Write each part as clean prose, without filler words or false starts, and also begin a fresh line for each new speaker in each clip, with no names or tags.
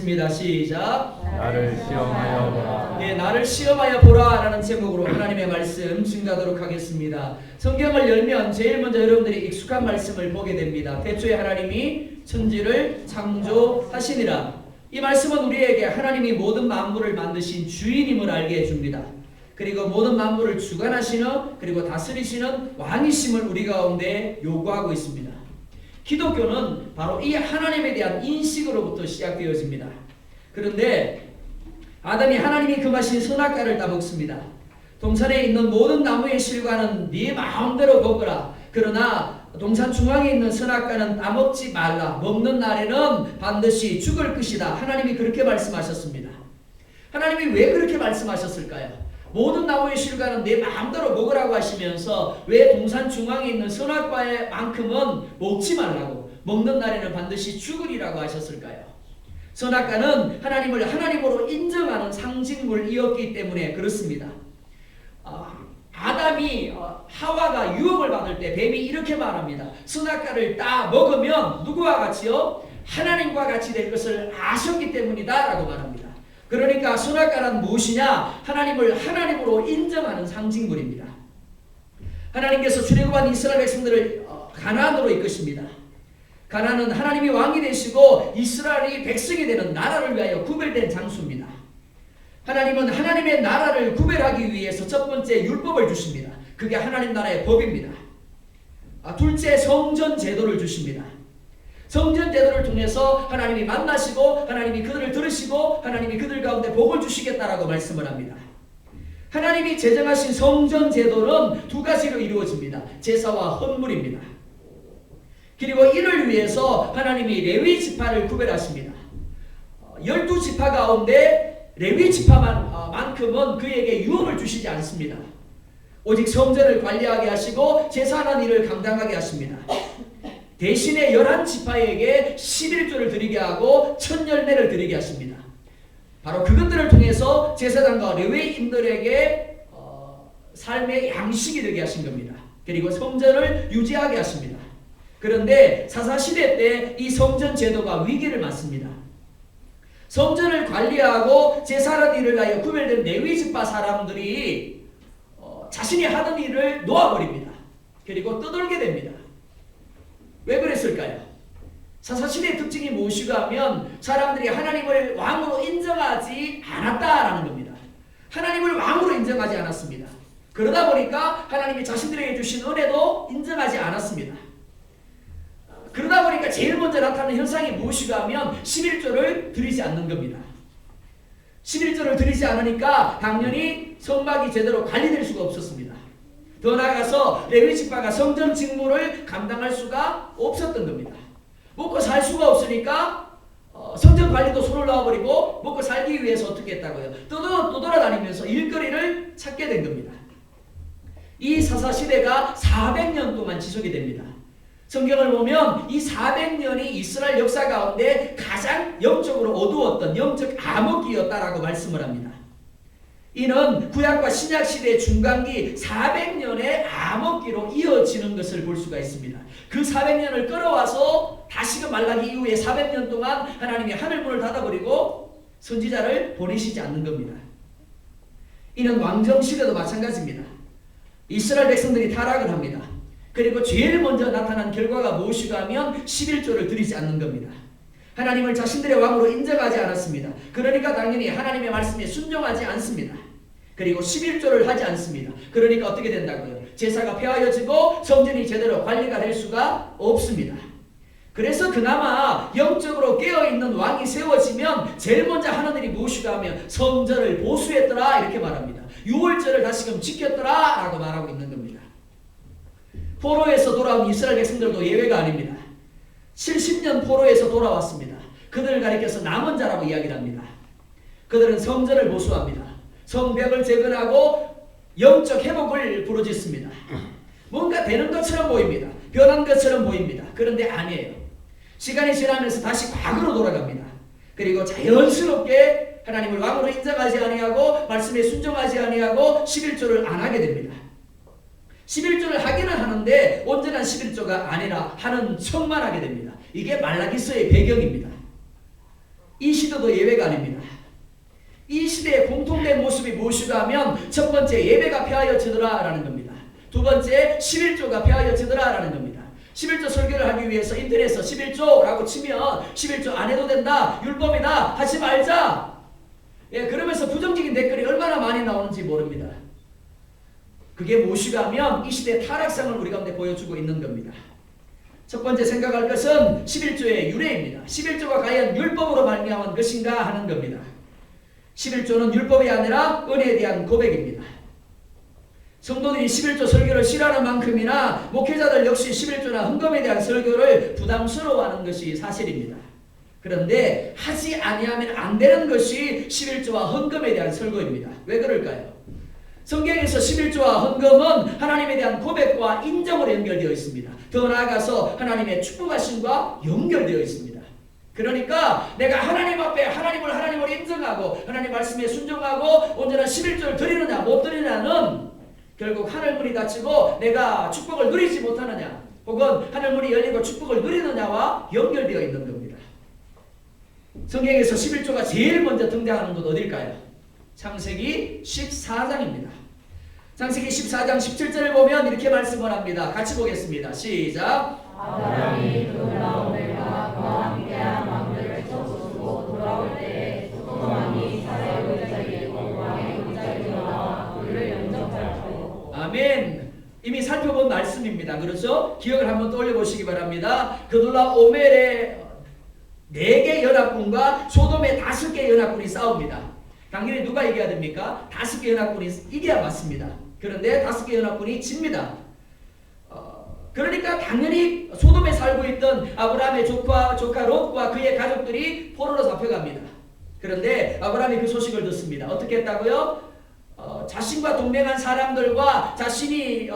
읽습니다. 시작.
나를 시험하여 보라.
네, 나를 시험하여 보라 라는 제목으로 하나님의 말씀 증가하도록 하겠습니다. 성경을 열면 제일 먼저 여러분들이 익숙한 말씀을 보게 됩니다. 태초에 하나님이 천지를 창조하시니라. 이 말씀은 우리에게 하나님이 모든 만물을 만드신 주인임을 알게 해줍니다. 그리고 모든 만물을 주관하시는 그리고 다스리시는 왕이심을 우리 가운데 요구하고 있습니다. 기독교는 바로 이 하나님에 대한 인식으로부터 시작되어집니다. 그런데 아담이 하나님이 금하신 선악과를 따먹습니다. 동산에 있는 모든 나무의 실과는 네 마음대로 먹으라. 그러나 동산 중앙에 있는 선악과는 따먹지 말라. 먹는 날에는 반드시 죽을 것이다. 하나님이 그렇게 말씀하셨습니다. 하나님이 왜 그렇게 말씀하셨을까요? 모든 나무의 실과는 내 마음대로 먹으라고 하시면서 왜 동산 중앙에 있는 선악과만큼은 먹지 말라고, 먹는 날에는 반드시 죽으리라고 하셨을까요? 선악과는 하나님을 하나님으로 인정하는 상징물이었기 때문에 그렇습니다. 아담이 하와가 유혹을 받을 때 뱀이 이렇게 말합니다. 선악과를 따 먹으면 누구와 같이요? 하나님과 같이 될 것을 아셨기 때문이다 라고 말합니다. 그러니까 선악과란 무엇이냐? 하나님을 하나님으로 인정하는 상징물입니다. 하나님께서 출애굽한 이스라엘 백성들을 가나안으로 이끄십니다. 가나안은 하나님이 왕이 되시고 이스라엘이 백성이 되는 나라를 위하여 구별된 장소입니다. 하나님은 하나님의 나라를 구별하기 위해서 첫 번째 율법을 주십니다. 그게 하나님 나라의 법입니다. 둘째 성전 제도를 주십니다. 성전 제도를 통해서 하나님이 만나시고 하나님이 그들을 들으시고 하나님이 그들 가운데 복을 주시겠다라고 말씀을 합니다. 하나님이 제정하신 성전 제도는 두 가지로 이루어집니다. 제사와 헌물입니다. 그리고 이를 위해서 하나님이 레위 지파를 구별하십니다. 12지파 가운데 레위 지파만큼은 그에게 유업을 주시지 않습니다. 오직 성전을 관리하게 하시고 제사하는 일을 감당하게 하십니다. 대신에 11지파에게 11조를 드리게 하고 첫 열매를 드리게 하십니다. 바로 그것들을 통해서 제사장과 레위인들에게 삶의 양식이 되게 하신 겁니다. 그리고 성전을 유지하게 하십니다. 그런데 사사시대 때 이 성전 제도가 위기를 맞습니다. 성전을 관리하고 제사하는 일을 하여 구별된 레위지파 사람들이 자신이 하던 일을 놓아버립니다. 그리고 떠돌게 됩니다. 왜 그랬을까요? 사사시대의 특징이 무엇이가 하면 사람들이 하나님을 왕으로 인정하지 않았다라는 겁니다. 하나님을 왕으로 인정하지 않았습니다. 그러다 보니까 하나님이 자신들에게 주신 은혜도 인정하지 않았습니다. 그러다 보니까 제일 먼저 나타나는 현상이 무엇이가 하면 11조를 드리지 않는 겁니다. 11조를 드리지 않으니까 당연히 성막이 제대로 관리될 수가 없었습니다. 더 나아가서 레위지파가 성전 직무를 감당할 수가 없었던 겁니다. 먹고 살 수가 없으니까 성전 관리도 손을 놔버리고 먹고 살기 위해서 어떻게 했다고요? 떠돌아다니면서 일거리를 찾게 된 겁니다. 이 사사시대가 400년 동안 지속이 됩니다. 성경을 보면 이 400년이 이스라엘 역사 가운데 가장 영적으로 어두웠던 영적 암흑기였다라고 말씀을 합니다. 이는 구약과 신약 시대의 중간기 400년의 암흑기로 이어지는 것을 볼 수가 있습니다. 그 400년을 끌어와서 다시금 말라기 이후에 400년 동안 하나님이 하늘문을 닫아버리고 선지자를 보내시지 않는 겁니다. 이는 왕정시대도 마찬가지입니다. 이스라엘 백성들이 타락을 합니다. 그리고 제일 먼저 나타난 결과가 무엇이가 하면 11조를 드리지 않는 겁니다. 하나님을 자신들의 왕으로 인정하지 않았습니다. 그러니까 당연히 하나님의 말씀에 순종하지 않습니다. 그리고 11조를 하지 않습니다. 그러니까 어떻게 된다고요? 제사가 폐하여지고 성전이 제대로 관리가 될 수가 없습니다. 그래서 그나마 영적으로 깨어있는 왕이 세워지면 제일 먼저 하는 일이 무엇이가 하면 성전을 보수했더라 이렇게 말합니다. 유월절을 다시금 지켰더라 라고 말하고 있는 겁니다. 포로에서 돌아온 이스라엘 백성들도 예외가 아닙니다. 70년 포로에서 돌아왔습니다. 그들을 가리켜서 남은 자라고 이야기를 합니다. 그들은 성전을 보수합니다. 성벽을 재건하고 영적 회복을 부르짖습니다. 뭔가 되는 것처럼 보입니다. 변한 것처럼 보입니다. 그런데 아니에요. 시간이 지나면서 다시 과거로 돌아갑니다. 그리고 자연스럽게 하나님을 왕으로 인정하지 아니하고 말씀에 순종하지 아니하고 11조를 안 하게 됩니다. 11조를 하기는 하는데 온전한 11조가 아니라 하는 척만 하게 됩니다. 이게 말라기서의 배경입니다. 이 시대도 예외가 아닙니다. 이 시대의 공통된 모습이 무엇이가 하면 첫 번째 예배가 폐하여지더라 라는 겁니다. 두 번째 11조가 폐하여지더라 라는 겁니다. 11조 설교를 하기 위해서 인터넷에서 11조라고 치면 11조 안 해도 된다, 율법이다, 하지 말자. 예, 그러면서 부정적인 댓글이 얼마나 많이 나오는지 모릅니다. 그게 무엇이가 하면 이 시대의 타락상을 우리 가운데 보여주고 있는 겁니다. 첫 번째 생각할 것은 11조의 유래입니다. 11조가 과연 율법으로 말미암은 것인가 하는 겁니다. 11조는 율법이 아니라 은혜에 대한 고백입니다. 성도들이 11조 설교를 싫어하는 만큼이나 목회자들 역시 11조나 헌금에 대한 설교를 부담스러워하는 것이 사실입니다. 그런데 하지 아니하면 안 되는 것이 11조와 헌금에 대한 설교입니다. 왜 그럴까요? 성경에서 11조와 헌금은 하나님에 대한 고백과 인정으로 연결되어 있습니다. 더 나아가서 하나님의 축복하심과 연결되어 있습니다. 그러니까 내가 하나님 앞에 하나님을 인정하고 하나님 말씀에 순종하고 온전한 11조를 드리느냐 못 드리느냐는 결국 하늘문이 닫히고 내가 축복을 누리지 못하느냐 혹은 하늘문이 열리고 축복을 누리느냐와 연결되어 있는 겁니다. 성경에서 11조가 제일 먼저 등장하는 곳 어딜까요? 창세기 14장입니다. 창세기 14장 17절을 보면 이렇게 말씀을 합니다. 같이 보겠습니다. 시작.
아브라함이 돌아오다가 그와 함께한 왕들을 쳐부수고 돌아올 때에 소돔 왕이 사라의 의자에 왕의 의자에 나와 그를 영접하였고.
아멘. 이미 살펴본 말씀입니다. 그렇죠? 기억을 한번 떠올려 보시기 바랍니다. 그돌라오멜의 4개 연합군과 소돔의 5개 연합군이 싸웁니다. 당연히 누가 이겨야 됩니까? 5개 연합군이 이겨야 맞습니다. 그런데 5개 연합군이 집니다. 그러니까 당연히 소돔에 살고 있던 아브라함의 조카 롯과 그의 가족들이 포로로 잡혀갑니다. 그런데 아브라함이 그 소식을 듣습니다. 어떻게 했다고요? 자신과 동맹한 사람들과 자신이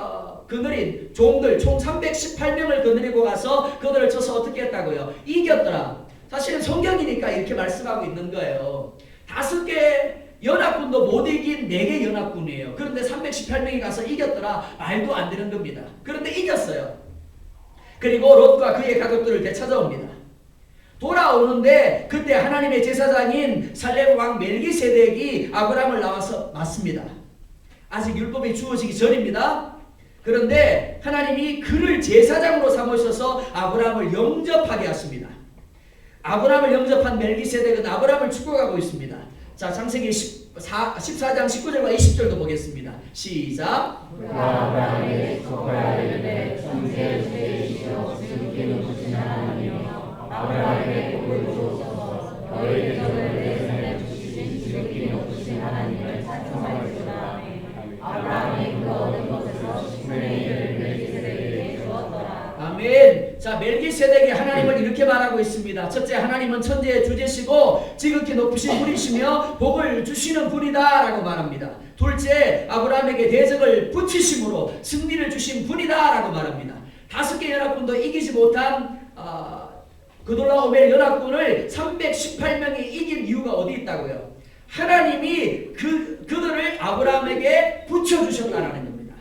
거느린 종들 총 318명을 거느리고 가서 그들을 쳐서 어떻게 했다고요? 이겼더라. 사실은 성경이니까 이렇게 말씀하고 있는 거예요. 5개 연합군도 못 이긴 4개 연합군이에요. 그런데 318명이 가서 이겼더라. 말도 안 되는 겁니다. 그런데 이겼어요. 그리고 롯과 그의 가족들을 되찾아옵니다. 돌아오는데 그때 하나님의 제사장인 살렘 왕 멜기세덱이 아브라함을 나와서 맞습니다. 아직 율법이 주어지기 전입니다. 그런데 하나님이 그를 제사장으로 삼으셔서 아브라함을 영접하게 하십니다. 아브라함을 영접한 멜기세덱은 아브라함을 축복하고 있습니다. 자, 창세기 14장 19절과 20절도 보겠습니다. 시작.
아브라함에게 축복하여 이르되 천지의 주이시여 주께 높으신 하나님이여 아브라함에게 복을 주옵소서. 너희 대적을 내 손에 주시신 주께 높으신 하나님을 찬송하였으나 아브라함이 그 얻은 것에서 10분의 1을 멜기세덱에게 주었더라.
아멘. 자, 멜기세덱이 하나님을 이렇게 말하고 있습니다. 첫째, 하나님은 천지의 주제시고 지극히 높으신 분이시며 복을 주시는 분이다 라고 말합니다. 둘째, 아브라함에게 대적을 붙이심으로 승리를 주신 분이다 라고 말합니다. 5개 연합군도 이기지 못한 그돌라오멜 연합군을 318명이 이긴 이유가 어디 있다고요? 하나님이 그들을 아브라함에게 붙여주셨다는 겁니다.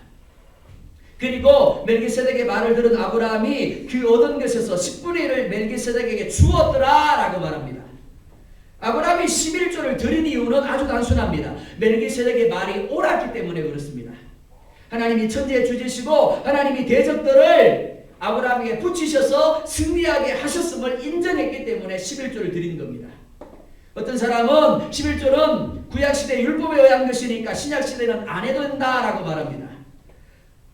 그리고 멜기세덱의 말을 들은 아브라함이 그 얻은 것에서 10분의 1을 멜기세덱에게 주었더라 라고 말합니다. 아브라함이 11조를 드린 이유는 아주 단순합니다. 멜기세덱의 말이 옳았기 때문에 그렇습니다. 하나님이 천지의 주지시고 하나님이 대적들을 아브라함에게 붙이셔서 승리하게 하셨음을 인정했기 때문에 11조를 드린 겁니다. 어떤 사람은 11조는 구약시대 율법에 의한 것이니까 신약시대는 안 해도 된다라고 말합니다.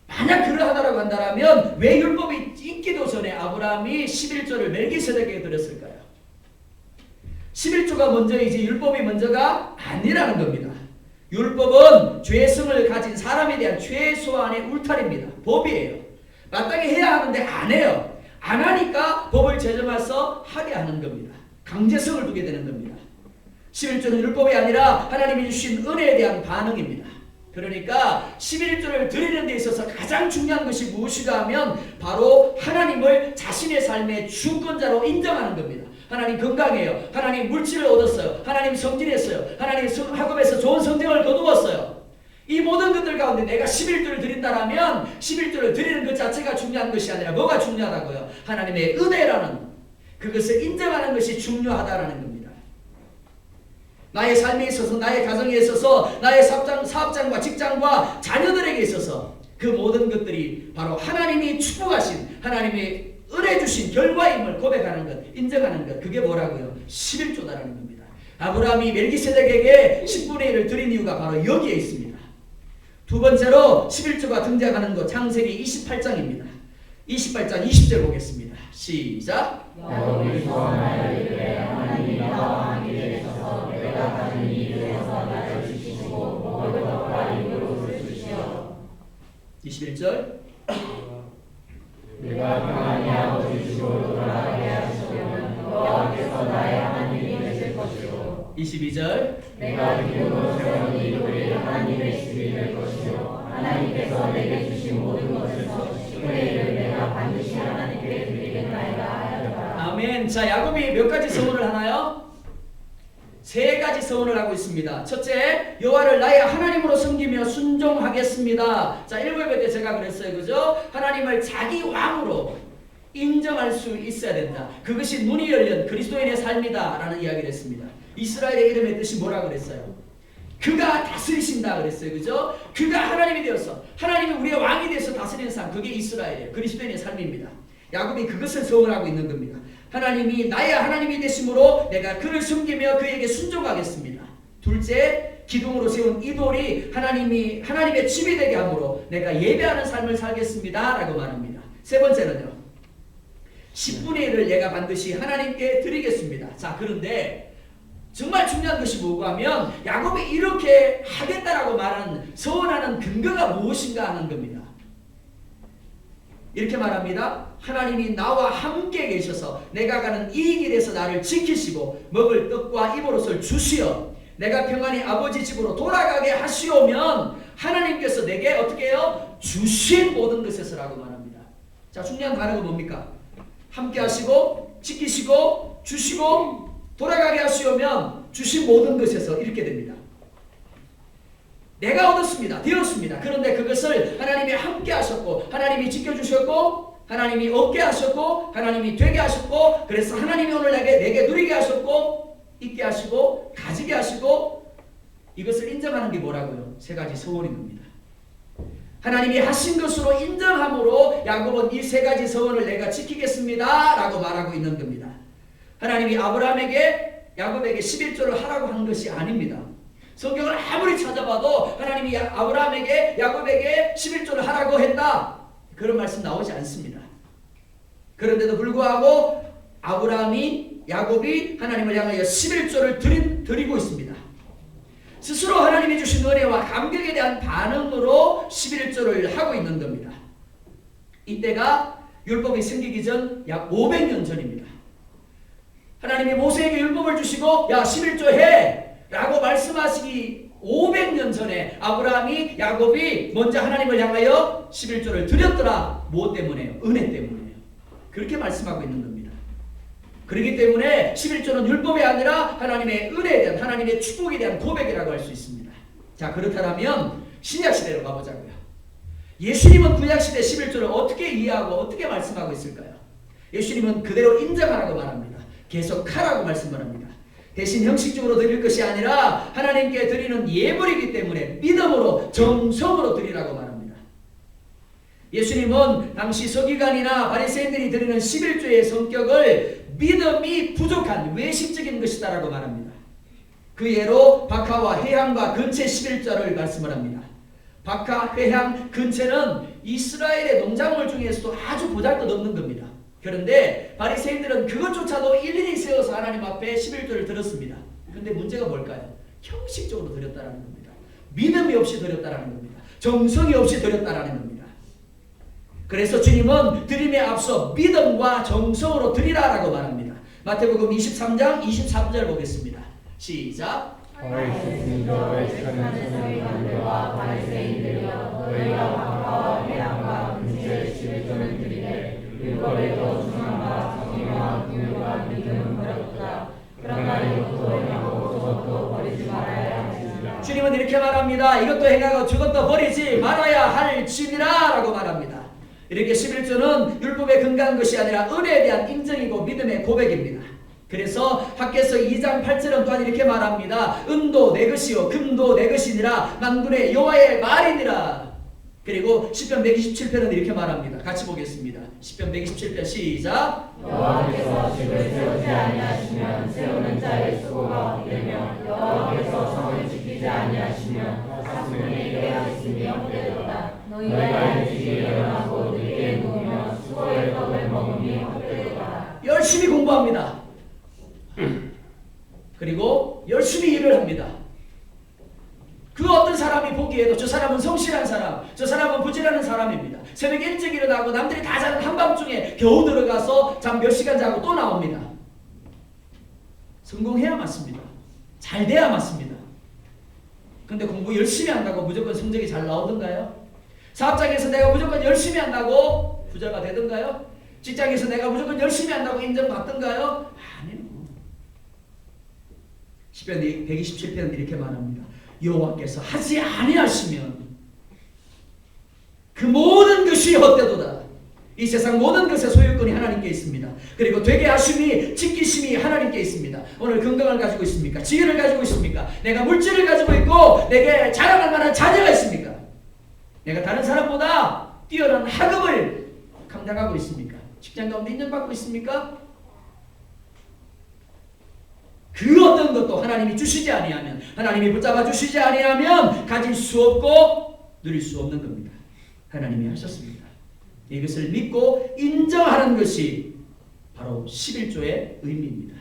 만약 그러하다라고 한다면 왜 율법이 있기도 전에 아브라함이 11조를 멜기세덱에게 드렸을까요? 11조가 먼저이지 율법이 먼저가 아니라는 겁니다. 율법은 죄성을 가진 사람에 대한 최소한의 울타리입니다. 법이에요. 마땅히 해야 하는데 안 해요. 안 하니까 법을 제정해서 하게 하는 겁니다. 강제성을 두게 되는 겁니다. 11조는 율법이 아니라 하나님이 주신 은혜에 대한 반응입니다. 그러니까 11조를 드리는 데 있어서 가장 중요한 것이 무엇이가 하면 바로 하나님을 자신의 삶의 주권자로 인정하는 겁니다. 하나님 건강해요. 하나님 물질을 얻었어요. 하나님 성진했어요. 하나님 학업에서 좋은 성적을 거두었어요. 이 모든 것들 가운데 내가 11조를 드린다라면 11조를 드리는 것 자체가 중요한 것이 아니라 뭐가 중요하다고요? 하나님의 은혜라는 그것을 인정하는 것이 중요하다라는 겁니다. 나의 삶에 있어서, 나의 가정에 있어서, 나의 사업장과 직장과 자녀들에게 있어서 그 모든 것들이 바로 하나님이 축복하신, 하나님이 은혜 주신 결과임을 고백하는 것, 인정하는 것, 그게 뭐라고요? 11조다라는 겁니다. 아브라함이 멜기세덱에게 10분의 1을 드린 이유가 바로 여기에 있습니다. 두 번째로 11조가 등장하는 것, 창세기 28장입니다. 28장 20절 보겠습니다. 시작.
야곱이 소원하여 이르되 하나님이 나와 함께 계셔서 내가 가진 이 길에서 나를 지키시고 먹을 것과 입을 옷을 주시오.
21절.
내가 평안히 아버지 집으로 돌아가게 하시면 여호와께서 나의 하나님이 되실 것이요
22절.
내가 기름으로 세운 이 돌이 하나님의 집이 될 것이요 하나님께서 내게 주신 모든 것에서 10분의 1을 내가 반드시 하나님께 드리겠나이다 하였다.
아멘. 자, 야곱이 몇 가지 서원을 하나요? 세 가지 서원을 하고 있습니다. 첫째, 여호와를 나의 하나님으로 섬기며 순종하겠습니다. 자, 1부에 때 제가 그랬어요. 그죠? 하나님을 자기 왕으로 인정할 수 있어야 된다. 그것이 눈이 열린 그리스도인의 삶이다 라는 이야기를 했습니다. 이스라엘의 이름의 뜻이 뭐라 그랬어요? 그가 다스리신다 그랬어요. 그죠? 그가 하나님이 되어서, 하나님이 우리의 왕이 되어서 다스리는 삶, 그게 이스라엘이에요. 그리스도인의 삶입니다. 야곱이 그것을 서원하고 있는 겁니다. 하나님이 나의 하나님이 되심으로 내가 그를 섬기며 그에게 순종하겠습니다. 둘째, 기둥으로 세운 이돌이 하나님의 집이 되게 함으로 내가 예배하는 삶을 살겠습니다 라고 말합니다. 세 번째는요, 10분의 1을 내가 반드시 하나님께 드리겠습니다. 자, 그런데 정말 중요한 것이 뭐고 하면 야곱이 이렇게 하겠다라고 말하는, 서원하는 근거가 무엇인가 하는 겁니다. 이렇게 말합니다. 하나님이 나와 함께 계셔서 내가 가는 이 길에서 나를 지키시고 먹을 떡과 입을 옷을 주시어 내가 평안히 아버지 집으로 돌아가게 하시오면 하나님께서 내게 어떻게 해요? 주신 모든 것에서라고 말합니다. 자, 중요한 단어가 뭡니까? 함께 하시고 지키시고 주시고 돌아가게 하시오면 주신 모든 것에서 이렇게 됩니다. 내가 얻었습니다. 되었습니다. 그런데 그것을 하나님이 함께 하셨고 하나님이 지켜주셨고 하나님이 얻게 하셨고 하나님이 되게 하셨고 그래서 하나님이 오늘 내게 누리게 하셨고 있게 하시고 가지게 하시고 이것을 인정하는 게 뭐라고요? 세 가지 서원인 겁니다. 하나님이 하신 것으로 인정함으로 야곱은 이 세 가지 서원을 내가 지키겠습니다 라고 말하고 있는 겁니다. 하나님이 야곱에게 11조를 하라고 한 것이 아닙니다. 성경을 아무리 찾아봐도 하나님이 야곱에게 11조를 하라고 했다, 그런 말씀 나오지 않습니다. 그런데도 불구하고 야곱이 하나님을 향하여 11조를 드리고 있습니다. 스스로 하나님이 주신 은혜와 감격에 대한 반응으로 11조를 하고 있는 겁니다. 이때가 율법이 생기기 전 약 500년 전입니다. 하나님이 모세에게 율법을 주시고 야 11조 해 라고 말씀하시기 500년 전에 야곱이 먼저 하나님을 향하여 11조를 드렸더라. 무엇 때문에요? 은혜 때문에요. 그렇게 말씀하고 있는 겁니다. 그렇기 때문에 11조는 율법이 아니라 하나님의 은혜에 대한, 하나님의 축복에 대한 고백이라고 할 수 있습니다. 자, 그렇다면 신약시대로 가보자고요. 예수님은 구약시대 11조를 어떻게 이해하고 어떻게 말씀하고 있을까요? 예수님은 그대로 인정하라고 말합니다. 계속하라고 말씀을 합니다. 대신 형식적으로 드릴 것이 아니라 하나님께 드리는 예물이기 때문에 믿음으로 정성으로 드리라고 말합니다. 예수님은 당시 서기관이나 바리새인들이 드리는 11조의 성격을 믿음이 부족한 외식적인 것이다라고 말합니다. 그 예로 박하와 회향과 근체 11조를 말씀을 합니다. 박하, 회향, 근체는 이스라엘의 농작물 중에서도 아주 보잘것없는 겁니다. 그런데 바리새인들은 그것조차도 일일이 세워서 하나님 앞에 11조를 드렸습니다. 그런데 문제가 뭘까요? 형식적으로 드렸다는 겁니다. 믿음이 없이 드렸다는 겁니다. 정성이 없이 드렸다는 겁니다. 그래서 주님은 드림에 앞서 믿음과 정성으로 드리라라고 말합니다. 마태복음 23장 23절 보겠습니다. 시작.
너희와 바리새인들이여 너희가 박하와 회향과 근처의 11조를 드리되 율법에도 중함과 정의와 긍휼과 믿음은 버렸다. 그러나 이것도 행하고 저것도 버리지 말아야 할지니라.
주님은 이렇게 말합니다. 이것도 행하고 저것도 버리지 말아야 할지니라 라고 말합니다. 이렇게 11조는 율법에 근거한 것이 아니라 은혜에 대한 인정이고 믿음의 고백입니다. 그래서 학개서 2장 8절은 또한 이렇게 말합니다. 은도 내 것이요 금도 내 것이니라 만군의 여호와의 말이니라. 그리고 시편 127편은 이렇게 말합니다. 같이 보겠습니다. 시편 127편 시작.
여호와께서 집을 세우지 아니하시면 세우는 자의 수고가 헛되며 여호와께서 성을 지키지 아니하시면 사슴이 깨어있음이 헛되도다. 너희가 일찍이 일어나고 늦게 누우며 수고의 떡을 먹음이 헛되도다.
열심히 공부합니다. 그리고 열심히 일을 합니다. 그 어떤 사람이 보기에도 저 사람은 성실한 사람, 저 사람은 부지런한 사람입니다. 새벽 일찍 일어나고 남들이 다 자는 한밤중에 겨우 들어가서 잠 몇 시간 자고 또 나옵니다. 성공해야 맞습니다. 잘 돼야 맞습니다. 근데 공부 열심히 한다고 무조건 성적이 잘 나오던가요? 사업장에서 내가 무조건 열심히 한다고 부자가 되던가요? 직장에서 내가 무조건 열심히 한다고 인정받던가요? 아니요. 시편 127편은 이렇게 말합니다. 여호와께서 하지 아니하시면 그 모든 것이 헛되도다. 이 세상 모든 것의 소유권이 하나님께 있습니다. 그리고 되게 하심이 지키심이 하나님께 있습니다. 오늘 건강을 가지고 있습니까? 지혜를 가지고 있습니까? 내가 물질을 가지고 있고 내게 자랑할 만한 자녀가 있습니까? 내가 다른 사람보다 뛰어난 학업을 감당하고 있습니까? 직장 가운데 인정받고 있습니까? 그 어떤 것도 하나님이 주시지 아니하면, 하나님이 붙잡아 주시지 아니하면 가질 수 없고 누릴 수 없는 겁니다. 하나님이 하셨습니다. 이것을 믿고 인정하는 것이 바로 11조의 의미입니다.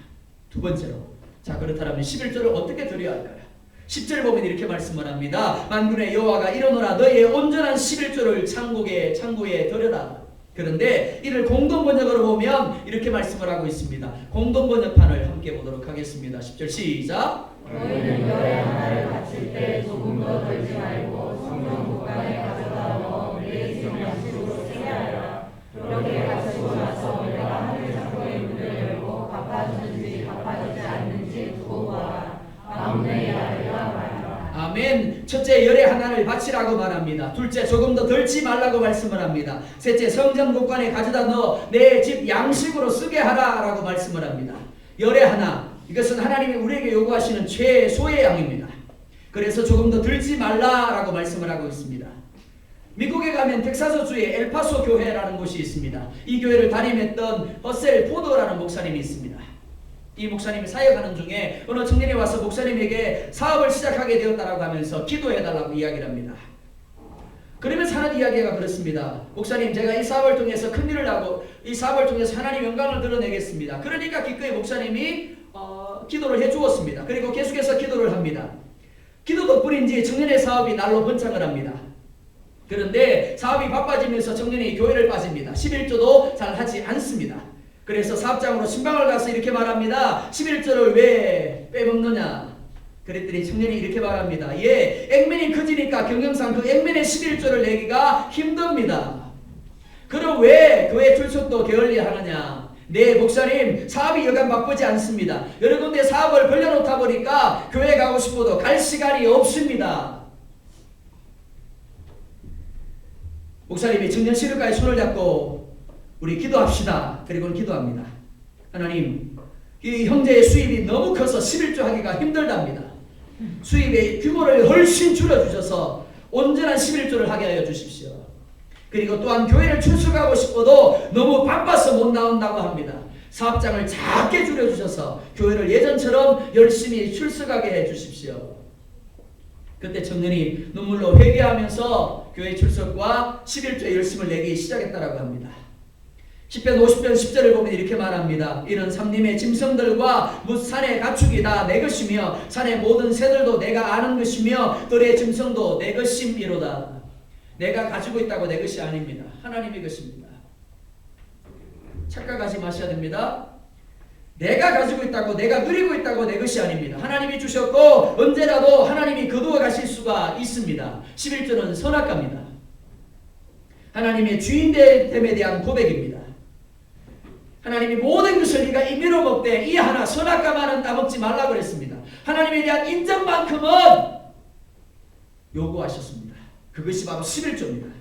두 번째로, 자 그렇다면 11조를 어떻게 드려야 할까요? 10절 보면 이렇게 말씀을 합니다. 만군의 여호와가 이르노라 너희의 온전한 11조를 창고에 드려라. 그런데 이를 공동번역으로 보면 이렇게 말씀을 하고 있습니다. 공동번역판을 함께 보도록 하겠습니다. 10절 시작.
너희는 열의 하나를 바칠 때 조금 더 덜지 말고 성전 곳간에 가져다 넣어 내 이름 양식으로 쓰게 하라. 그렇게 바치고 나서 내가 하늘 창고의 문을 열고 갚아주는지 갚아주지 않는지 두고 보아라. 아무내 하리라 말하라.
아멘. 첫째 열의 하나를 바치라고 말합니다. 둘째 조금 더 덜지 말라고 말씀을 합니다. 셋째 성전 곳간에 가져다 넣어 내 집 양식으로 쓰게 하라 라고 말씀을 합니다. 열의 하나, 이것은 하나님이 우리에게 요구하시는 최소의 양입니다. 그래서 조금 더 들지 말라라고 말씀을 하고 있습니다. 미국에 가면 텍사스주의 엘파소 교회라는 곳이 있습니다. 이 교회를 담임했던 허셀 포더라는 목사님이 있습니다. 이 목사님이 사역하는 중에 어느 청년이 와서 목사님에게 사업을 시작하게 되었다라고 하면서 기도해달라고 이야기를 합니다. 그러면서 하는 이야기가 그렇습니다. 목사님, 제가 이 사업을 통해서 큰일을 하고 이 사업을 통해서 하나님 영광을 드러내겠습니다. 그러니까 기꺼이 목사님이 기도를 해주었습니다. 그리고 계속해서 기도를 합니다. 기도 덕분인지 청년의 사업이 날로 번창을 합니다. 그런데 사업이 바빠지면서 청년이 교회를 빠집니다. 11조도 잘 하지 않습니다. 그래서 사업장으로 신방을 가서 이렇게 말합니다. 11조를 왜 빼먹느냐? 그랬더니 청년이 이렇게 말합니다. 예, 액면이 커지니까 경영상 그 액면의 11조를 내기가 힘듭니다. 그럼 왜 교회 출석도 게을리 하느냐? 네, 목사님, 사업이 여간 바쁘지 않습니다. 여러 군데 사업을 벌려놓다 보니까 교회 가고 싶어도 갈 시간이 없습니다. 목사님이 청년 시루가에 손을 잡고 우리 기도합시다. 그리고는 기도합니다. 하나님, 이 형제의 수입이 너무 커서 11조 하기가 힘들답니다. 수입의 규모를 훨씬 줄여주셔서 온전한 11조를 하게 하여 주십시오. 그리고 또한 교회를 출석하고 싶어도 너무 바빠서 못 나온다고 합니다. 사업장을 작게 줄여주셔서 교회를 예전처럼 열심히 출석하게 해주십시오. 그때 청년이 눈물로 회개하면서 교회 출석과 11조의 열심을 내기 시작했다라고 합니다. 10편 50편 10절을 보면 이렇게 말합니다. 이는 삼림의 짐승들과 뭇 산의 가축이 다 내 것이며 산의 모든 새들도 내가 아는 것이며 들의 짐승도 내 것임이로다. 내가 가지고 있다고 내 것이 아닙니다. 하나님의 것입니다. 착각하지 마셔야 됩니다. 내가 가지고 있다고, 내가 누리고 있다고 내 것이 아닙니다. 하나님이 주셨고 언제라도 하나님이 거두어 가실 수가 있습니다. 11조는 선악과입니다. 하나님의 주인됨에 대한 고백입니다. 하나님이 모든 것을 네가 임의로 먹되 이 하나 선악과만은 따먹지 말라고 그랬습니다. 하나님에 대한 인정만큼은 요구하셨습니다. 그것이 바로 11조입니다.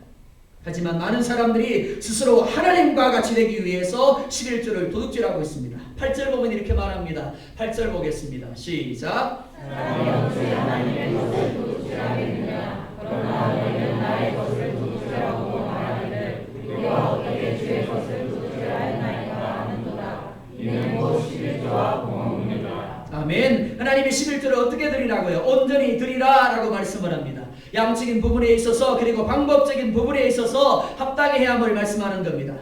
하지만 많은 사람들이 스스로 하나님과 같이 되기 위해서 11조를 도둑질하고 있습니다. 8절 보면 이렇게 말합니다. 8절 보겠습니다. 시작.
사람이 어찌 하나님의 것을 도둑질하겠느냐. 그러나 너희는 나의 것을 도둑질하고 말하기를 우리가 어떻게 주의 것을 도둑질하였나이까 하는도다. 이는 곧 11조와 공허입니다.
아멘. 하나님의 11조를 어떻게 드리라고요? 온전히 드리라 라고 말씀을 합니다. 양적인 부분에 있어서 그리고 방법적인 부분에 있어서 합당해야 함을 말씀하는 겁니다.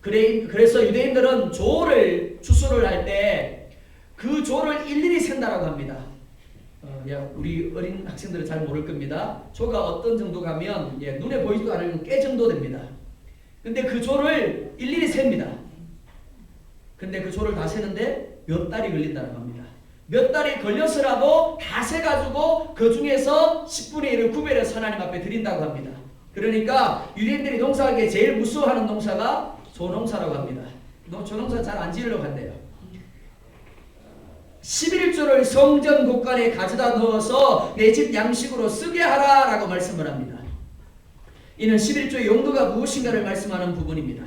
그래서 유대인들은 조를 추수를 할 때 그 조를 일일이 센다라고 합니다. 우리 어린 학생들은 잘 모를 겁니다. 조가 어떤 정도 가면 눈에 보이지도 않을 꽤 정도 됩니다. 근데 그 조를 일일이 셉니다. 근데 그 조를 다 세는데 몇 달이 걸린다고 합니다. 몇 달이 걸려서라도 다 세가지고 그 중에서 10분의 1을 구별해서 하나님 앞에 드린다고 합니다. 그러니까 유대인들이 농사하기에 제일 무서워하는 농사가 조농사라고 합니다. 조농사 잘 안 지으려고 한대요. 11조를 성전 곳간에 가져다 넣어서 내 집 양식으로 쓰게 하라 라고 말씀을 합니다. 이는 11조의 용도가 무엇인가를 말씀하는 부분입니다.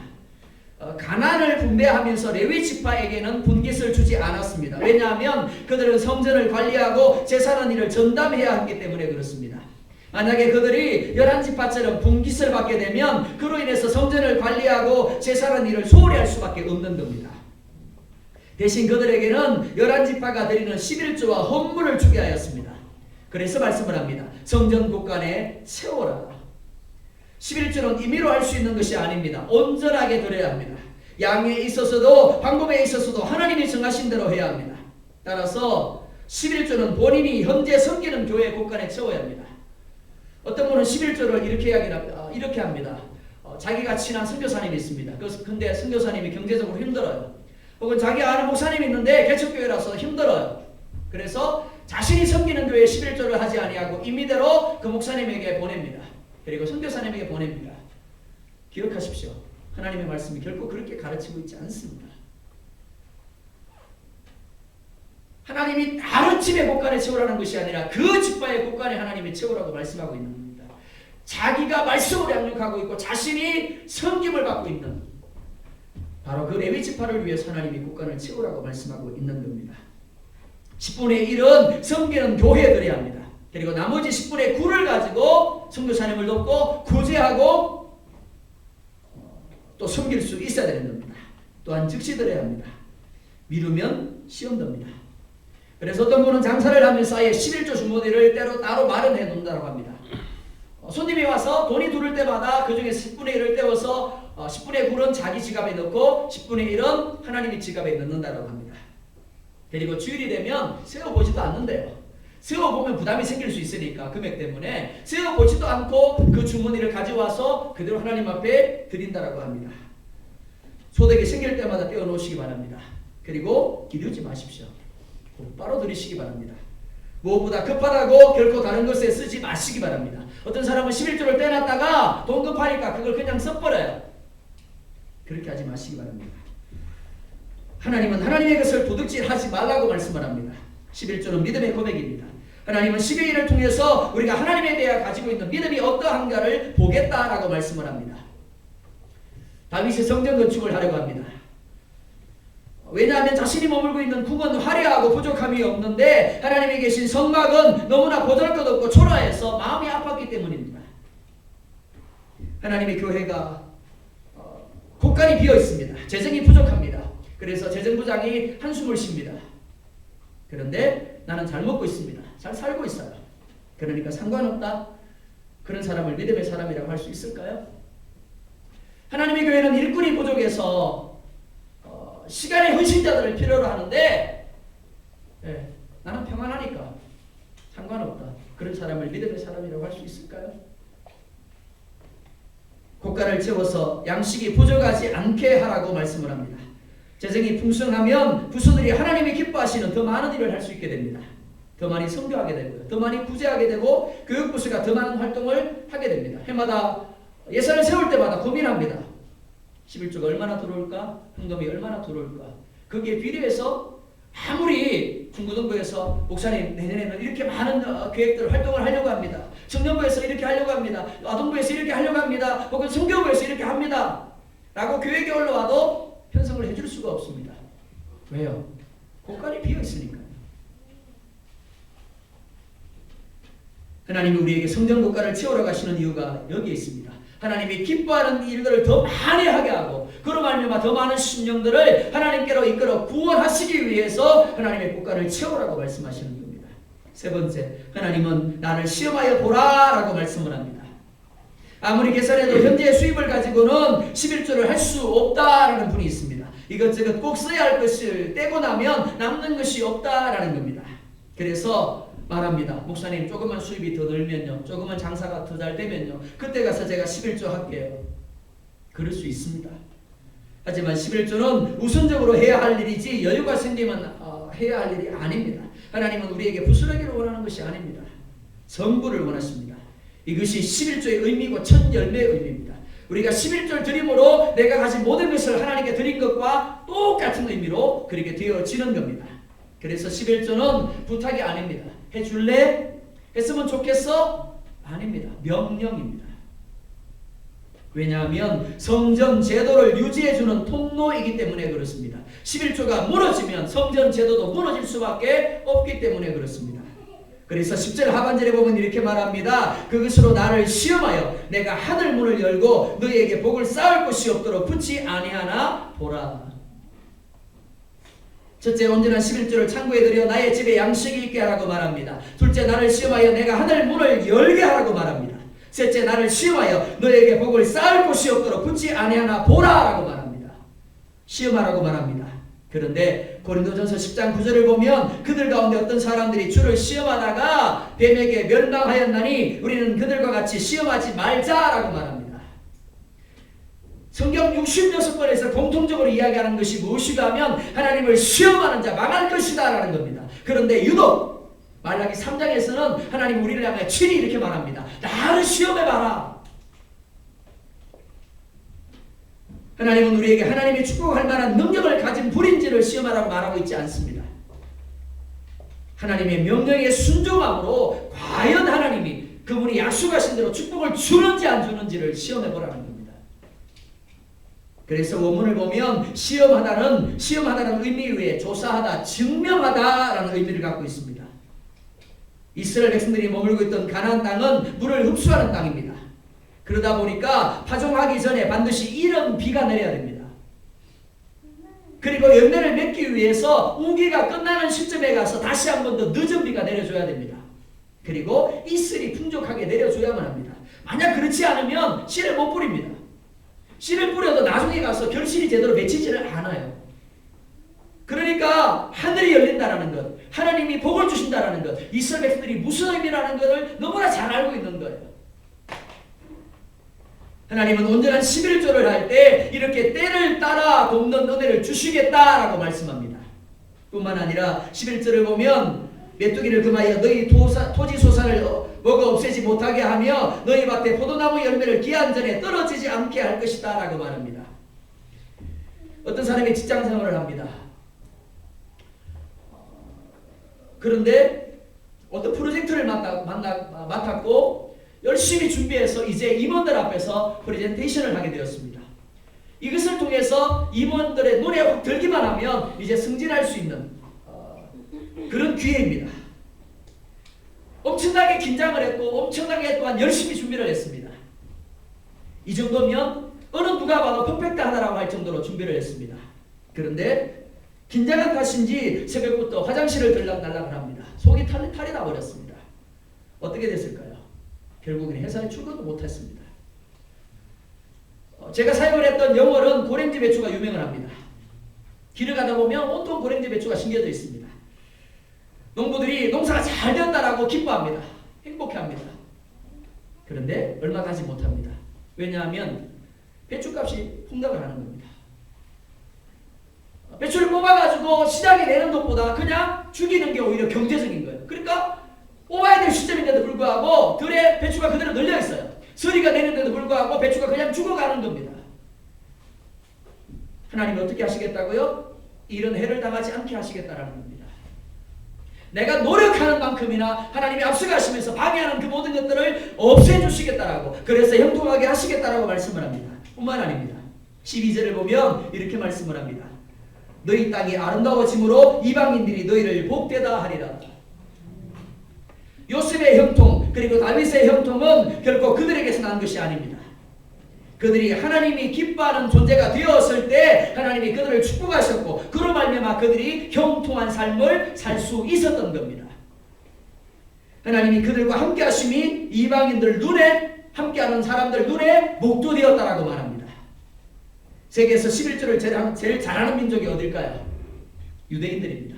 가난을 분배하면서 레위 지파에게는 분깃을 주지 않았습니다. 왜냐하면 그들은 성전을 관리하고 제사하는 일을 전담해야 하기 때문에 그렇습니다. 만약에 그들이 11지파처럼 분깃을 받게 되면 그로 인해서 성전을 관리하고 제사하는 일을 소홀히 할 수밖에 없는 겁니다. 대신 그들에게는 11지파가 드리는 11조와 헌물을 주게 하였습니다. 그래서 말씀을 합니다. 성전 곳간에 세워라. 11조는 임의로 할 수 있는 것이 아닙니다. 온전하게 드려야 합니다. 양에 있어서도 방법에 있어서도 하나님이 정하신 대로 해야 합니다. 따라서 11조는 본인이 현재 섬기는 교회 곳간에 채워야 합니다. 어떤 분은 11조를 이렇게 합니다. 자기가 친한 선교사님이 있습니다. 근데 선교사님이 경제적으로 힘들어요. 혹은 자기 아는 목사님이 있는데 개척교회라서 힘들어요. 그래서 자신이 섬기는 교회에 11조를 하지 아니하고 임의대로 그 목사님에게 보냅니다. 그리고 선교사님에게 보냅니다. 기억하십시오. 하나님의 말씀이 결코 그렇게 가르치고 있지 않습니다. 하나님이 다른 집의 곳간에 채우라는 것이 아니라 그 집과의 곳간에 하나님이 채우라고 말씀하고 있는 겁니다. 자기가 말씀을 양육하고 있고 자신이 섬김을 받고 있는 바로 그 레위 지파를 위해서 하나님이 곳간을 채우라고 말씀하고 있는 겁니다. 10분의 1은 섬기는 교회에 드려야 합니다. 그리고 나머지 10분의 9를 가지고 선교사님을 돕고 구제하고 또 섬길 수 있어야 되는 겁니다. 또한 즉시 드려야 합니다. 미루면 시험 듭니다. 그래서 어떤 분은 장사를 하면서 아예 11조 주머니를 따로 마련해 놓는다고 합니다. 손님이 와서 돈이 들을 때마다 그 중에 10분의 1을 떼어서 10분의 9는 자기 지갑에 넣고 10분의 1은 하나님의 지갑에 넣는다고 합니다. 그리고 주일이 되면 세어보지도 않는데요. 세어보면 부담이 생길 수 있으니까 금액 때문에 세어보지도 않고 그 주머니를 가져와서 그대로 하나님 앞에 드린다라고 합니다. 소득이 생길 때마다 떼어놓으시기 바랍니다. 그리고 기르지 마십시오. 곧바로 드리시기 바랍니다. 무엇보다 급하다고 결코 다른 것에 쓰지 마시기 바랍니다. 어떤 사람은 11조를 떼놨다가 돈 급하니까 그걸 그냥 써버려요. 그렇게 하지 마시기 바랍니다. 하나님은 하나님의 것을 도둑질하지 말라고 말씀을 합니다. 11조는 믿음의 고백입니다. 하나님은 12일을 통해서 우리가 하나님에 대해 가지고 있는 믿음이 어떠한가를 보겠다라고 말씀을 합니다. 다윗이 성전 건축을 하려고 합니다. 왜냐하면 자신이 머물고 있는 궁은 화려하고 부족함이 없는데 하나님이 계신 성막은 너무나 보잘것없고 초라해서 마음이 아팠기 때문입니다. 하나님의 교회가 곳간이 비어 있습니다. 재정이 부족합니다. 그래서 재정부장이 한숨을 쉽니다. 그런데 나는 잘 먹고 있습니다. 잘 살고 있어요. 그러니까 상관없다. 그런 사람을 믿음의 사람이라고 할 수 있을까요? 하나님의 교회는 일꾼이 부족해서 시간의 헌신자들을 필요로 하는데 나는 평안하니까 상관없다. 그런 사람을 믿음의 사람이라고 할 수 있을까요? 곳간을 채워서 양식이 부족하지 않게 하라고 말씀을 합니다. 재정이 풍성하면 부서들이 하나님이 기뻐하시는 더 많은 일을 할 수 있게 됩니다. 더 많이 선교하게 되고요. 더 많이 구제하게 되고 교육부서가 더 많은 활동을 하게 됩니다. 해마다 예산을 세울 때마다 고민합니다. 11조가 얼마나 들어올까? 헌금이 얼마나 들어올까? 거기에 비례해서 아무리 중고등부에서 목사님 내년에는 이렇게 많은 계획들 활동을 하려고 합니다. 청년부에서 이렇게 하려고 합니다. 아동부에서 이렇게 하려고 합니다. 혹은 성교부에서 이렇게 합니다. 라고 교회에 올라와도 편성을 해줄 수가 없습니다. 왜요? 곳간이 비어 있으니까요. 하나님이 우리에게 성전 곳간을 채우러 가시는 이유가 여기에 있습니다. 하나님이 기뻐하는 일들을 더 많이 하게 하고 그로 말미암아 더 많은 심령들을 하나님께로 이끌어 구원하시기 위해서 하나님의 곳간을 채우라고 말씀하시는 겁니다. 세 번째, 하나님은 나를 시험하여 보라라고 말씀을 합니다. 아무리 계산해도 현재의 수입을 가지고는 11조를 할 수 없다라는 분이 있습니다. 이것저것 꼭 써야 할 것을 떼고 나면 남는 것이 없다라는 겁니다. 그래서 말합니다. 목사님 조금만 수입이 더 늘면요, 조금만 장사가 더 잘 되면요, 그때 가서 제가 11조 할게요. 그럴 수 있습니다. 하지만 11조는 우선적으로 해야 할 일이지 여유가 생기면 해야 할 일이 아닙니다. 하나님은 우리에게 부스러기를 원하는 것이 아닙니다. 전부를 원하십니다. 이것이 11조의 의미고 첫 열매의 의미입니다. 우리가 11조를 드림으로 내가 가진 모든 것을 하나님께 드린 것과 똑같은 의미로 그렇게 되어지는 겁니다. 그래서 11조는 부탁이 아닙니다. 해줄래? 했으면 좋겠어? 아닙니다. 명령입니다. 왜냐하면 성전 제도를 유지해주는 통로이기 때문에 그렇습니다. 11조가 무너지면 성전 제도도 무너질 수밖에 없기 때문에 그렇습니다. 그래서 10절 하반절에 보면 이렇게 말합니다. 그것으로 나를 시험하여 내가 하늘 문을 열고 너희에게 복을 쌓을 곳이 없도록 붙지 아니하나 보라. 첫째, 온전한 11조를 창고에 들여 나의 집에 양식이 있게 하라고 말합니다. 둘째, 나를 시험하여 내가 하늘 문을 열게 하라고 말합니다. 셋째, 나를 시험하여 너에게 복을 쌓을 곳이 없도록 붙지 아니하나 보라라고 말합니다. 시험하라고 말합니다. 그런데 고린도전서 10장 9절을 보면 그들 가운데 어떤 사람들이 주를 시험하다가 뱀에게 멸망하였나니 우리는 그들과 같이 시험하지 말자라고 말합니다. 성경 66번에서 공통적으로 이야기하는 것이 무엇이가 하면 하나님을 시험하는 자 망할 것이다 라는 겁니다. 그런데 유독 말라기 3장에서는 하나님 우리를 향해 친히 이렇게 말합니다. 나를 시험해봐라. 하나님은 우리에게 하나님이 축복할 만한 능력을 가진 불인지를 시험하라고 말하고 있지 않습니다. 하나님의 명령에 순종함으로 과연 하나님이 그분이 약속하신 대로 축복을 주는지 안 주는지를 시험해보라는 겁니다. 그래서 원문을 보면 시험하다는 의미 외에 조사하다, 증명하다라는 의미를 갖고 있습니다. 이스라엘 백성들이 머물고 있던 가나안 땅은 물을 흡수하는 땅입니다. 그러다 보니까 파종하기 전에 반드시 이른 비가 내려야 됩니다. 그리고 열매를 맺기 위해서 우기가 끝나는 시점에 가서 다시 한 번 더 늦은 비가 내려줘야 됩니다. 그리고 이슬이 풍족하게 내려줘야만 합니다. 만약 그렇지 않으면 씨를 못 뿌립니다. 씨를 뿌려도 나중에 가서 결실이 제대로 맺히지를 않아요. 그러니까 하늘이 열린다라는 것, 하나님이 복을 주신다라는 것, 이스라엘 백성들이 무슨 의미라는 것을 너무나 잘 알고 있는 거예요. 하나님은 온전한 11조를 할 때 이렇게 때를 따라 돕는 은혜를 주시겠다라고 말씀합니다. 뿐만 아니라 11절을 보면 메뚜기를 금하여 너희 토지 소산을 먹어 없애지 못하게 하며 너희 밭에 포도나무 열매를 기한 전에 떨어지지 않게 할 것이다 라고 말합니다. 어떤 사람이 직장생활을 합니다. 그런데 어떤 프로젝트를 맡았고 열심히 준비해서 이제 임원들 앞에서 프레젠테이션을 하게 되었습니다. 이것을 통해서 임원들의 눈에 확 들기만 하면 이제 승진할 수 있는 그런 기회입니다. 엄청나게 긴장을 했고 엄청나게 또한 열심히 준비를 했습니다. 이 정도면 어느 누가 봐도 퍼펙트하다라고 할 정도로 준비를 했습니다. 그런데 긴장한 탓인지 새벽부터 화장실을 들락날락을 합니다. 속이 탈이 나버렸습니다. 어떻게 됐을까요? 결국은 회사에 출근도 못했습니다. 제가 사용을 했던 영월은 고랭지 배추가 유명을 합니다. 길을 가다 보면 온통 고랭지 배추가 심겨져 있습니다. 농부들이 농사가 잘 되었다라고 기뻐합니다. 행복해합니다. 그런데 얼마 가지 못합니다. 왜냐하면 배추값이 폭락을 하는 겁니다. 배추를 뽑아가지고 시장에 내는 것보다 그냥 죽이는 게 오히려 경제적인 거예요. 그러니까 뽑아야 될 시점인데도 불구하고 들에 배추가 그대로 널려 있어요. 서리가 내는데도 불구하고 배추가 그냥 죽어가는 겁니다. 하나님이 어떻게 하시겠다고요? 이런 해를 당하지 않게 하시겠다라는 겁니다. 내가 노력하는 만큼이나 하나님이 앞서가시면서 방해하는 그 모든 것들을 없애주시겠다라고, 그래서 형통하게 하시겠다라고 말씀을 합니다. 뿐만 아닙니다. 12절을 보면 이렇게 말씀을 합니다. 너희 땅이 아름다워짐으로 이방인들이 너희를 복되다 하리라. 요셉의 형통 그리고 다윗의 형통은 결코 그들에게서 난 것이 아닙니다. 그들이 하나님이 기뻐하는 존재가 되었을 때 하나님이 그들을 축복하셨고, 그로 말미암아 그들이 형통한 삶을 살 수 있었던 겁니다. 하나님이 그들과 함께 하심이 이방인들 눈에, 함께하는 사람들 눈에 목도 되었다라고 말합니다. 세계에서 11조를 제일 잘하는 민족이 어딜까요? 유대인들입니다.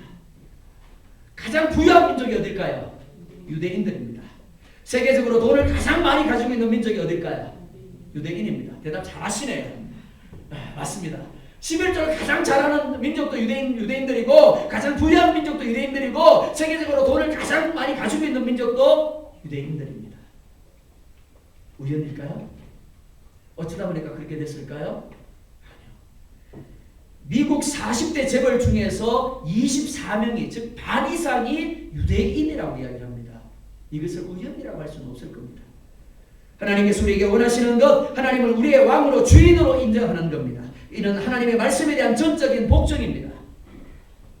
가장 부유한 민족이 어딜까요? 유대인들입니다. 세계적으로 돈을 가장 많이 가지고 있는 민족이 어딜까요? 유대인입니다. 대답 잘하시네요. 맞습니다. 11조를 가장 잘하는 민족도 유대인들이고, 가장 부유한 민족도 유대인들이고, 세계적으로 돈을 가장 많이 가지고 있는 민족도 유대인들입니다. 우연일까요? 어쩌다 보니까 그렇게 됐을까요? 아니요. 미국 40대 재벌 중에서 24명이, 즉 반 이상이 유대인이라고 이야기를 합니다. 이것을 우연이라고 할 수는 없을 겁니다. 하나님께서 우리에게 원하시는 것, 하나님을 우리의 왕으로 주인으로 인정하는 겁니다. 이는 하나님의 말씀에 대한 전적인 복종입니다.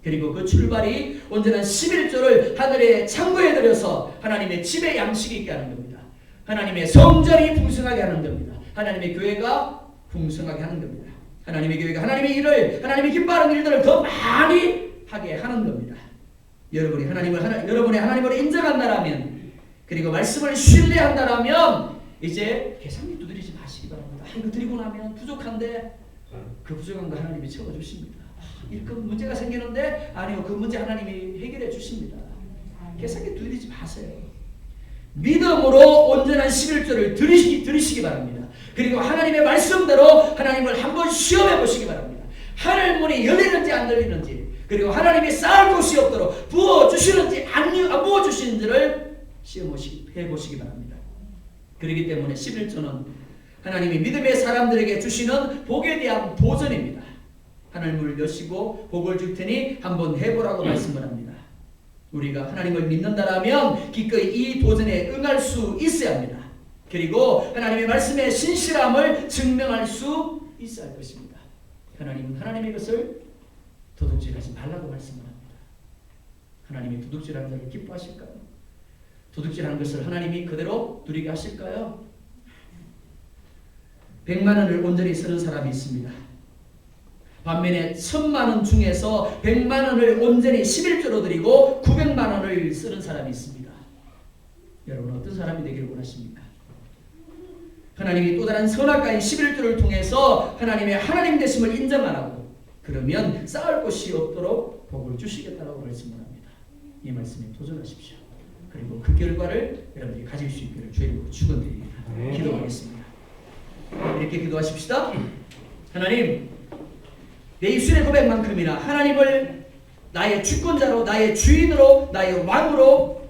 그리고 그 출발이 온전한 11조를 하늘의 창고에 들여서 하나님의 집에 양식이 있게 하는 겁니다. 하나님의 성전이 풍성하게 하는 겁니다. 하나님의 교회가 풍성하게 하는 겁니다. 하나님의 교회가 하나님의 일을, 하나님이 기뻐하는 일들을 더 많이 하게 하는 겁니다. 여러분이 여러분의 하나님으로 인정한다라면, 그리고 말씀을 신뢰한다라면 이제 계산기 두드리지 마시기 바랍니다. 이거 드리고 나면 부족한데 그 부족한 거 하나님이 채워주십니다. 일금 문제가 생기는데 아니요, 그 문제 하나님이 해결해 주십니다. 계산기 두드리지 마세요. 믿음으로 온전한 11조를 들으시기 바랍니다. 그리고 하나님의 말씀대로 하나님을 한번 시험해 보시기 바랍니다. 하늘 문이 열리는지 안 열리는지, 그리고 하나님이 쌓을 곳이 없도록 부어주시는지 안 부어주시는지를 시험해 보시기 바랍니다. 그렇기 때문에 11조는 하나님이 믿음의 사람들에게 주시는 복에 대한 도전입니다. 하늘문을 여시고 복을 줄 테니 한번 해보라고 말씀을 합니다. 우리가 하나님을 믿는다라면 기꺼이 이 도전에 응할 수 있어야 합니다. 그리고 하나님의 말씀의 신실함을 증명할 수 있어야 할 것입니다. 하나님은 하나님의 것을 도둑질하지 말라고 말씀을 합니다. 하나님이 도둑질하는 자를 기뻐하실까요? 도둑질하는 것을 하나님이 그대로 누리게 하실까요? 100만 원을 온전히 쓰는 사람이 있습니다. 반면에 1000만 원 중에서 100만 원을 온전히 11조로 드리고 900만 원을 쓰는 사람이 있습니다. 여러분 어떤 사람이 되기를 원하십니까? 하나님이 또 다른 선악과인 11조를 통해서 하나님의 하나님 되심을 인정하라고, 그러면 쌓을 곳이 없도록 복을 주시겠다고 말씀을 합니다. 이 말씀에 도전하십시오. 그리고 그 결과를 여러분들이 가질 수 있기를 주님으로 축원드립니다. 기도하겠습니다. 이렇게 기도하십시다. 하나님, 내 입술의 고백만큼이나 하나님을 나의 주권자로, 나의 주인으로, 나의 왕으로